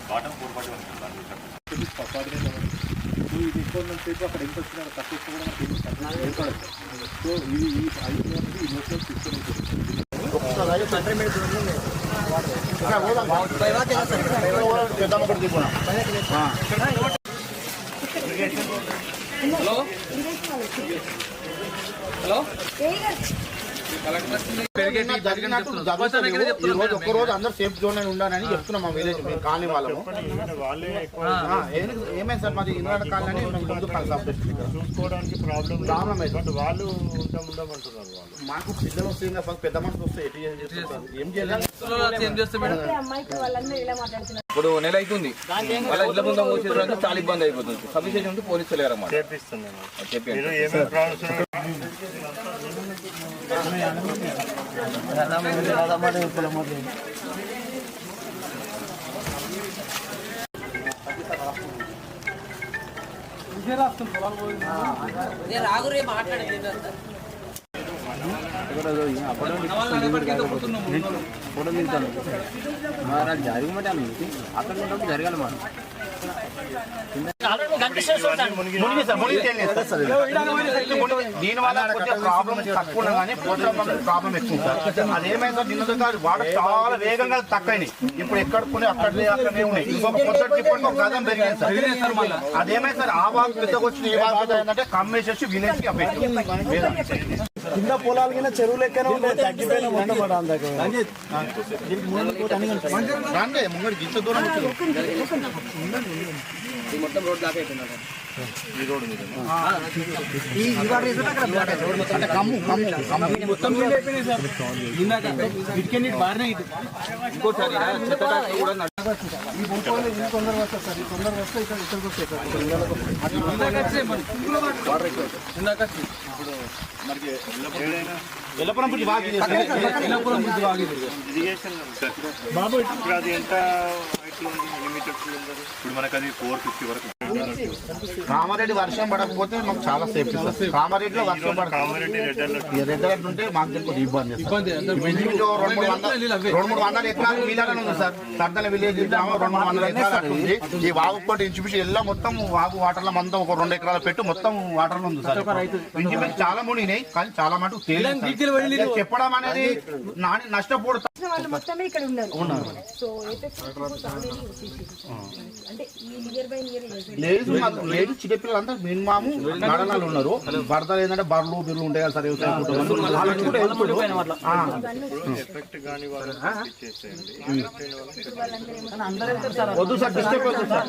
Cotton 440 ఇది ఎక్కువ అక్కడ ఎంత వచ్చినా తక్కువ కూడా ఏర్పడదు. సో ఇది ఈ 5 అనేది ఈ లోపల తీసుకొని ఒక్కరోజు అందరూ సేఫ్ జోన్ అని ఉండాలని చెప్తున్నాం. మా విలేజ్ కాలనీ వాళ్ళము ఏమైంది సార్ మాది ఇన్వర్టర్ కాలనీ చూసుకోవడానికి ప్రాబ్లం వాళ్ళు ఉండమంటున్నారు. మాకు పిల్లలు వస్తుంది పెద్ద మనుషులు వస్తే ఏం చేయాలి? ఇప్పుడు నెల అవుతుంది వాళ్ళ ఇళ్ళ ముందు వచ్చేసరికి చాలా ఇబ్బంది అయిపోతుంది. సబ్స్టేషన్ ఉంటే పోలీసులు లేరన్నమాట. రాగురే మాట్లాడేది జరగమంటే అక్కడ జరగాలి మనం దీనివల్ల ప్రాబ్లం తక్కువ కానీ ప్రాబ్లం ఎక్కువ సార్. అదేమైంది సార్ నిన్న వాడు చాలా వేగంగా తక్కువైనాయి. ఇప్పుడు ఎక్కడుకునే అక్కడే ఉన్నాయి. ఇంకొక పొద్దుటి ఒక గదం పెరిగింది సార్. అదేమైంది సార్ ఆ వాకు పెద్దగా వచ్చిన ఏ వాకు ఏంటంటే కమ్మేసేసి విలేజ్ కి అఫెక్ట్ కింద పొలాలు కింద చెరువులు ఎక్కడ ఉంటాయి తగ్గిపోయిన రండి ముంగడికి ఇంత దూరం మొత్తం రోడ్ దాకా అయిపోయింది. ఈ రోడ్డు మీద ఇంకోసారి తొందరగా వస్తుంది సార్. తొందరగా వస్తే ఇక్కడికి వస్తాయి ఎల్లపురం బ్రిడ్జ్ బాబు ఇప్పుడు అది ఎంత ఇప్పుడు మనకు అది 450 వరకు. కామారెడ్డి వర్షం పడకపోతే మాకు చాలా సేఫ్టీ సార్. కామారెడ్డిలో వర్షం రెడ్ అలర్ట్ ఉంటే మాకు కొంచెం ఇబ్బంది. 200-300 ఎకరాలు వీళ్ళని ఉంది సార్. సర్దల విలేజ్ 200-300 ఎకరాలు ఉంది. ఈ వాగు పట్టు ఇంచుమించు ఎల్లా మొత్తం వాగు వాటర్ లో మొత్తం ఒక 2 ఎకరాలు పెట్టి మొత్తం వాటర్ లో ఉంది సార్. ఇంచుమించు చాలా మునిగినాయి కానీ చాలా మటుకు చెప్పడం అనేది నష్టపోడు. మొత్తమే ఇక్కడ ఉన్నారు. లేదు లేదు చిన్నపిల్లలంతా మినిమం నడనాలు ఉన్నారు. వరదలు ఏంటంటే బర్రెలు బిర్లు ఉంటాయి కదా సార్. వద్దు సార్ డిస్టర్బ్ అవుతుంది సార్.